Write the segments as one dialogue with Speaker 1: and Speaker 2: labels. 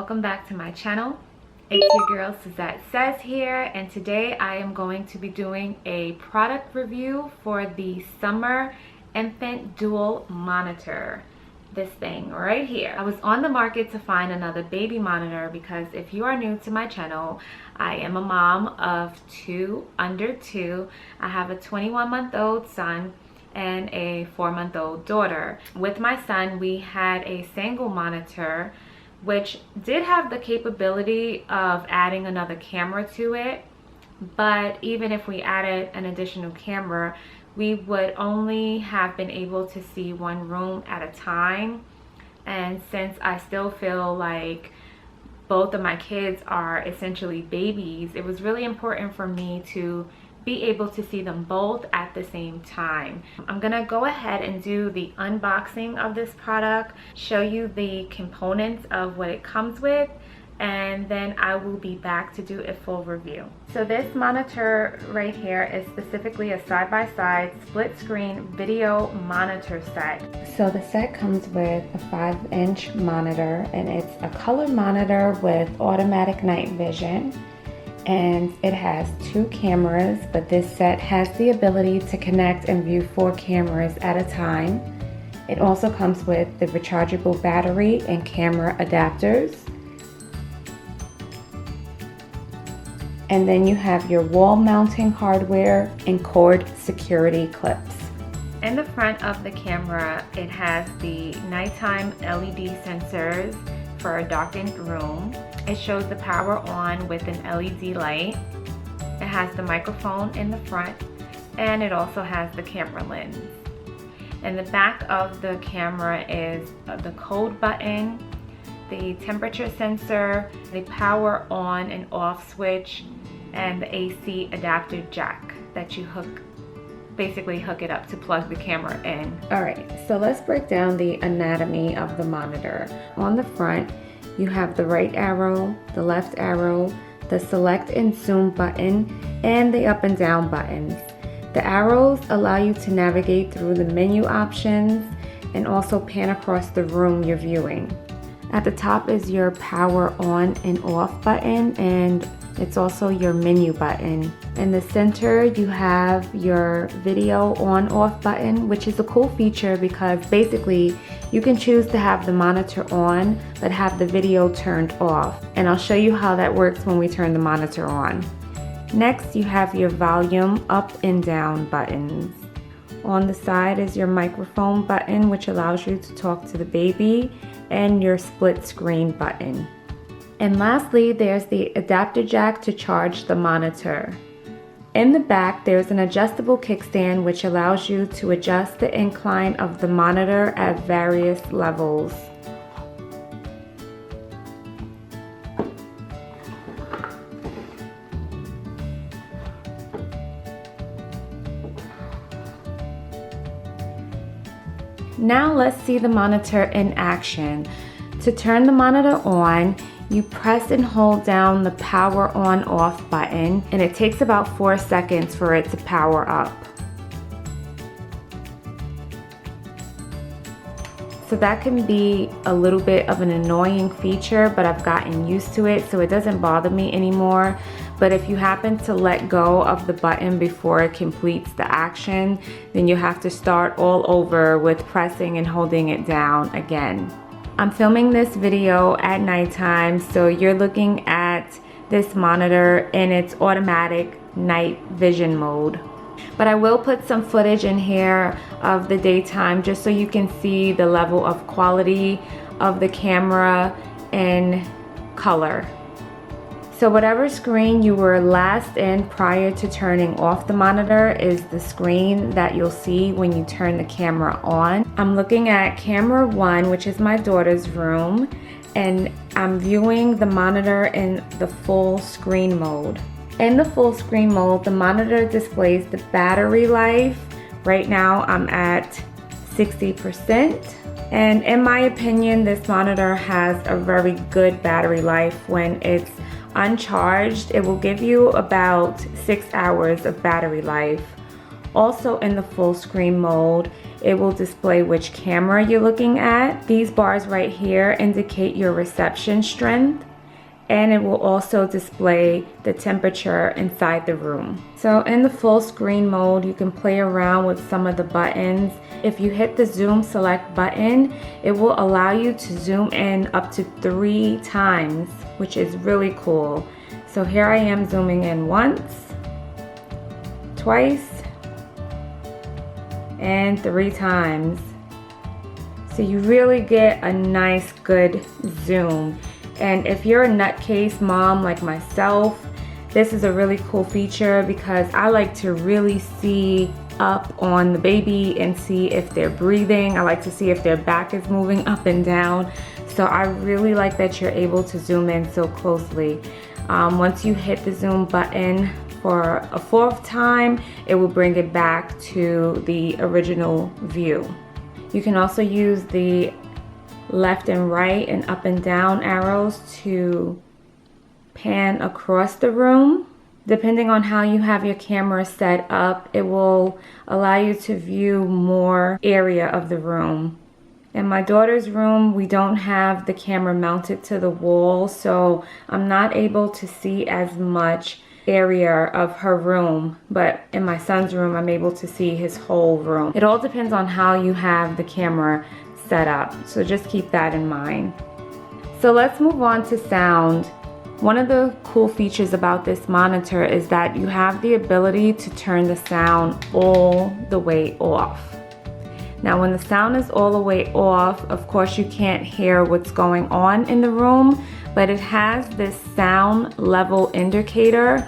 Speaker 1: welcome back to my channel. It's your girl Suzette Says here, and today I am going to be doing a product review for the Summer Infant Dual Monitor. This thing right here. I was on the market to find another baby monitor because if you are new to my channel, I am a mom of two under 2. I have a 21-month-old son and a 4-month-old daughter. With my son, we had a single monitor which did have the capability of adding another camera to it, but even if we added an additional camera, we would only have been able to see one room at a time. And since I still feel like both of my kids are essentially babies, it was really important for me to be able to see them both at the same time. I'm gonna go ahead and do the unboxing of this product, show you the components of what it comes with, and then I will be back to do a full review. So this monitor right here is specifically a side-by-side split screen video monitor set. So the set comes with a 5-inch monitor, and it's a color monitor with automatic night vision. And it has 2 cameras, but this set has the ability to connect and view 4 cameras at a time. It also comes with the rechargeable battery and camera adapters. And then you have your wall mounting hardware and cord security clips. In the front of the camera, it has the nighttime LED sensors for a darkened room. It shows the power on with an LED light. It has the microphone in the front, and it also has the camera lens. In the back of the camera is the code button, the temperature sensor, the power on and off switch, and the AC adapter jack that you basically hook it up to plug the camera in. Alright, so let's break down the anatomy of the monitor. On the front, you have the right arrow, the left arrow, the select and zoom button, and the up and down buttons. The arrows allow you to navigate through the menu options and also pan across the room you're viewing. At the top is your power on and off button, and it's also your menu button. In the center, you have your video on off button, which is a cool feature because basically you can choose to have the monitor on but have the video turned off. And I'll show you how that works when we turn the monitor on. Next, you have your volume up and down buttons. On the side is your microphone button, which allows you to talk to the baby, and your split screen button. And lastly, there's the adapter jack to charge the monitor. In the back, there's an adjustable kickstand which allows you to adjust the incline of the monitor at various levels. Now let's see the monitor in action. To turn the monitor on, you press and hold down the power on off button, and it takes about 4 seconds for it to power up. So that can be a little bit of an annoying feature, but I've gotten used to it, so it doesn't bother me anymore. But if you happen to let go of the button before it completes the action, then you have to start all over with pressing and holding it down again. I'm filming this video at nighttime, so you're looking at this monitor in its automatic night vision mode. But I will put some footage in here of the daytime just so you can see the level of quality of the camera in color. So whatever screen you were last in prior to turning off the monitor is the screen that you'll see when you turn the camera on. I'm looking at camera 1, which is my daughter's room, and I'm viewing the monitor in the full screen mode. In the full screen mode, the monitor displays the battery life. Right now I'm at 60%. And in my opinion, this monitor has a very good battery life. When it's uncharged, it will give you about 6 hours of battery life. Also in the full screen mode, it will display which camera you're looking at. These bars right here indicate your reception strength, and it will also display the temperature inside the room. So in the full screen mode, you can play around with some of the buttons. If you hit the zoom select button, it will allow you to zoom in up to 3 times, which is really cool. So here I am zooming in once, twice, and 3 times. So you really get a nice good zoom. And if you're a nutcase mom like myself, this is a really cool feature because I like to really see up on the baby and see if they're breathing. I like to see if their back is moving up and down. So I really like that you're able to zoom in so closely. Once you hit the zoom button for a 4th time, it will bring it back to the original view. You can also use the left and right and up and down arrows to pan across the room. Depending on how you have your camera set up, it will allow you to view more area of the room. In my daughter's room, we don't have the camera mounted to the wall, so I'm not able to see as much area of her room, but in my son's room, I'm able to see his whole room. It all depends on how you have the camera set up, so just keep that in mind. So let's move on to sound. One of the cool features about this monitor is that you have the ability to turn the sound all the way off. Now when the sound is all the way off, of course you can't hear what's going on in the room, but it has this sound level indicator,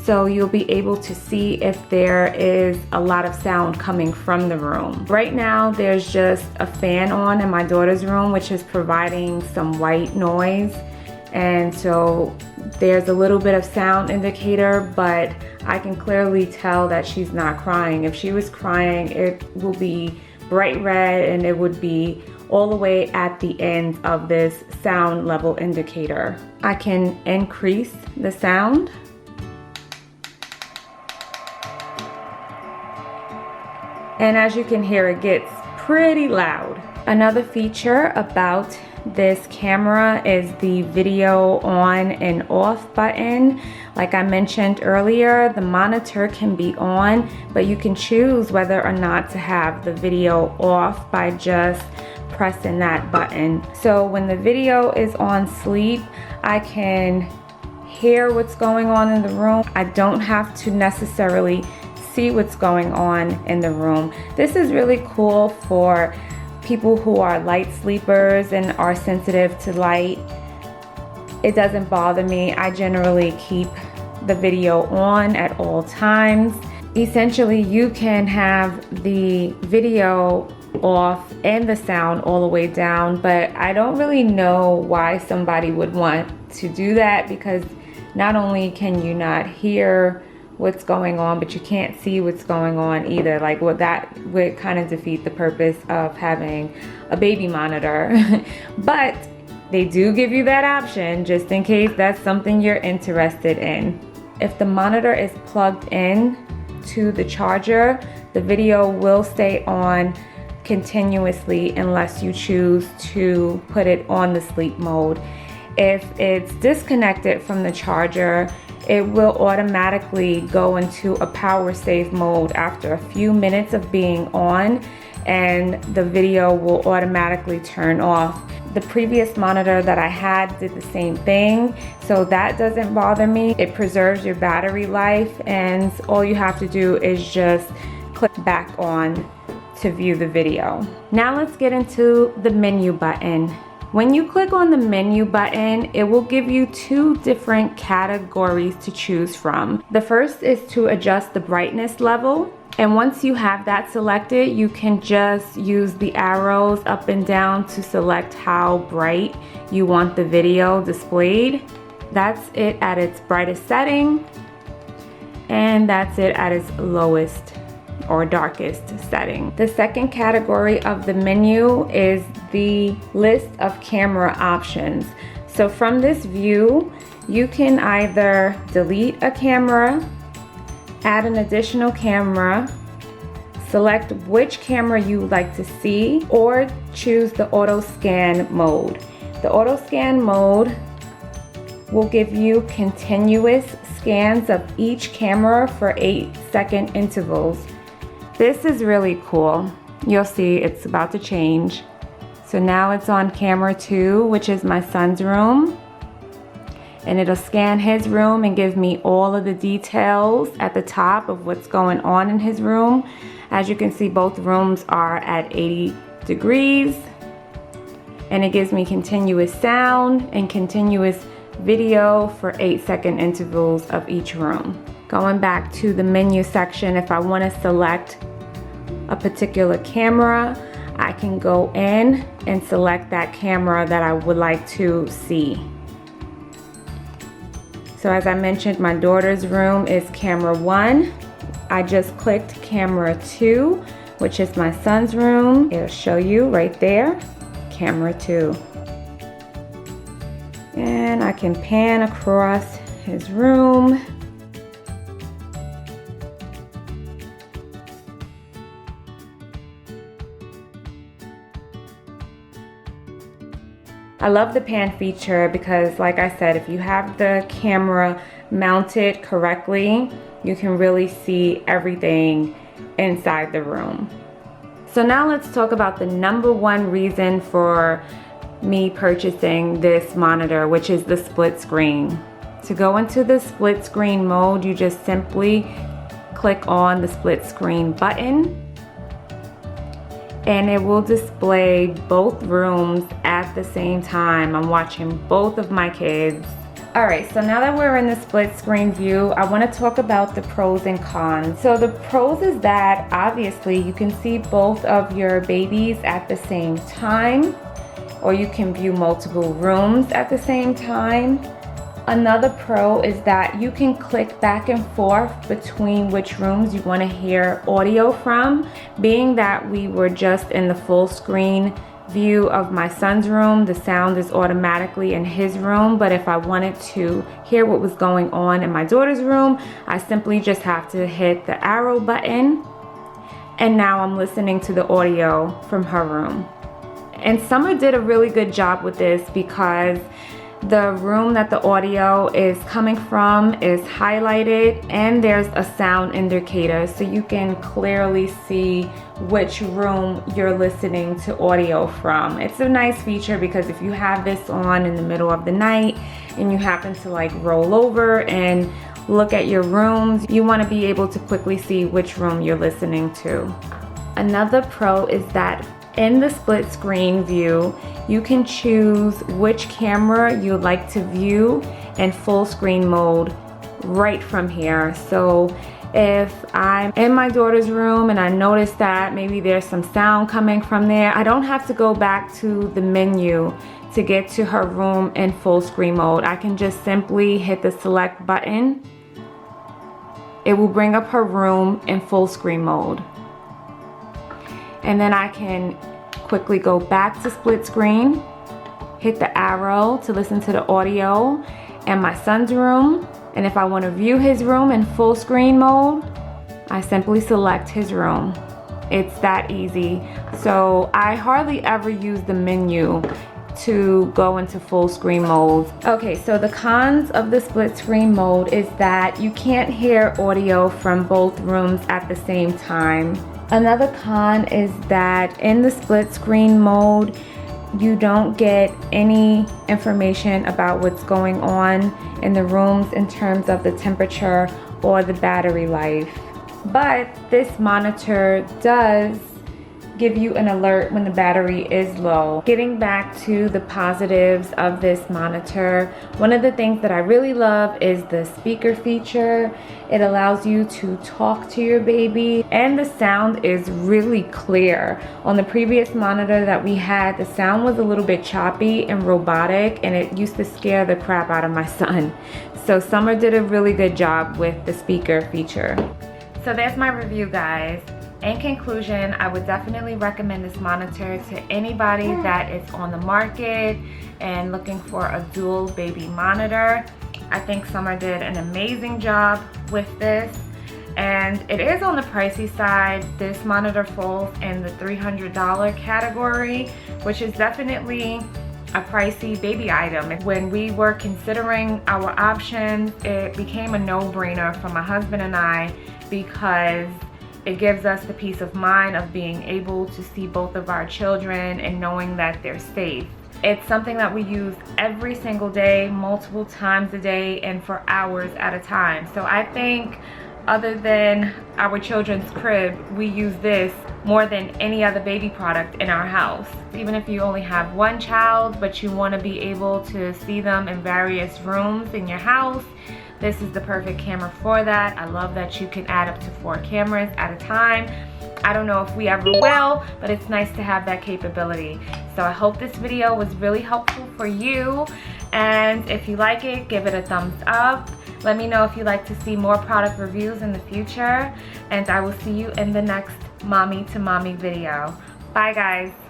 Speaker 1: so you'll be able to see if there is a lot of sound coming from the room. Right now there's just a fan on in my daughter's room, which is providing some white noise, and so there's a little bit of sound indicator, but I can clearly tell that she's not crying. If she was crying, it will be bright red and it would be all the way at the end of this sound level indicator. I can increase the sound. And as you can hear, it gets pretty loud. Another feature about this camera is the video on and off button. Like I mentioned earlier, the monitor can be on, but you can choose whether or not to have the video off by just pressing that button. So when the video is on sleep, I can hear what's going on in the room. I don't have to necessarily see what's going on in the room. This is really cool for people who are light sleepers and are sensitive to light. It doesn't bother me. I generally keep the video on at all times. Essentially, you can have the video off and the sound all the way down, but I don't really know why somebody would want to do that, because not only can you not hear what's going on, but you can't see what's going on either. Like, well, that would kind of defeat the purpose of having a baby monitor. But they do give you that option just in case that's something you're interested in. If the monitor is plugged in to the charger, the video will stay on continuously unless you choose to put it on the sleep mode. If it's disconnected from the charger, it will automatically go into a power save mode after a few minutes of being on, and the video will automatically turn off. The previous monitor that I had did the same thing, so that doesn't bother me. It preserves your battery life, and all you have to do is just click back on to view the video. Now let's get into the menu button. When you click on the menu button, it will give you 2 different categories to choose from. The first is to adjust the brightness level. And once you have that selected, you can just use the arrows up and down to select how bright you want the video displayed. That's it at its brightest setting, and that's it at its lowest or darkest setting. The second category of the menu is the list of camera options. So from this view, you can either delete a camera, add an additional camera, select which camera you would like to see or choose the auto scan mode. The auto scan mode will give you continuous scans of each camera for 8-second intervals. This is really cool. You'll see it's about to change. So now it's on camera 2, which is my son's room. And it'll scan his room and give me all of the details at the top of what's going on in his room. As you can see, both rooms are at 80 degrees. And it gives me continuous sound and continuous video for 8-second intervals of each room. Going back to the menu section, if I want to select a particular camera, I can go in and select that camera that I would like to see. So as I mentioned, my daughter's room is camera 1. I just clicked camera 2, which is my son's room. It'll show you right there, camera 2. And I can pan across his room. I love the pan feature because, like I said, if you have the camera mounted correctly, you can really see everything inside the room. So now let's talk about the #1 reason for me purchasing this monitor, which is the split screen. To go into the split screen mode, you just simply click on the split screen button, and it will display both rooms at the same time. I'm watching both of my kids. Alright, so now that we're in the split screen view, I want to talk about the pros and cons. So the pros is that obviously you can see both of your babies at the same time, or you can view multiple rooms at the same time. Another pro is that you can click back and forth between which rooms you want to hear audio from. Being that we were just in the full screen view of my son's room, the sound is automatically in his room, but if I wanted to hear what was going on in my daughter's room, I simply just have to hit the arrow button, and now I'm listening to the audio from her room. And Summer did a really good job with this because the room that the audio is coming from is highlighted, and there's a sound indicator so you can clearly see which room you're listening to audio from. It's a nice feature because if you have this on in the middle of the night and you happen to like roll over and look at your rooms, you want to be able to quickly see which room you're listening to. Another pro is that in the split screen view, you can choose which camera you'd like to view in full screen mode right from here. So if I'm in my daughter's room and I notice that maybe there's some sound coming from there, I don't have to go back to the menu to get to her room in full screen mode. I can just simply hit the select button. It will bring up her room in full screen mode. And then I can quickly go back to split screen, hit the arrow to listen to the audio in my son's room. And if I want to view his room in full screen mode, I simply select his room. It's that easy. So I hardly ever use the menu to go into full screen mode. Okay, so the cons of the split screen mode is that you can't hear audio from both rooms at the same time. Another con is that in the split screen mode, you don't get any information about what's going on in the rooms in terms of the temperature or the battery life. But this monitor does give you an alert when the battery is low. Getting back to the positives of this monitor, one of the things that I really love is the speaker feature. It allows you to talk to your baby, and the sound is really clear. On the previous monitor that we had, the sound was a little bit choppy and robotic, and it used to scare the crap out of my son. So Summer did a really good job with the speaker feature. So that's my review, guys. In conclusion, I would definitely recommend this monitor to anybody that is on the market and looking for a dual baby monitor. I think Summer did an amazing job with this. and it is on the pricey side. This monitor falls in the $300 category, which is definitely a pricey baby item. When we were considering our options, it became a no-brainer for my husband and I because it gives us the peace of mind of being able to see both of our children and knowing that they're safe. It's something that we use every single day, multiple times a day, and for hours at a time. So I think other than our children's crib, we use this more than any other baby product in our house. Even if you only have one child, but you want to be able to see them in various rooms in your house, this is the perfect camera for that. I love that you can add up to 4 cameras at a time. I don't know if we ever will, but it's nice to have that capability. So I hope this video was really helpful for you. And if you like it, give it a thumbs up. Let me know if you'd like to see more product reviews in the future. And I will see you in the next Mommy to Mommy video. Bye guys.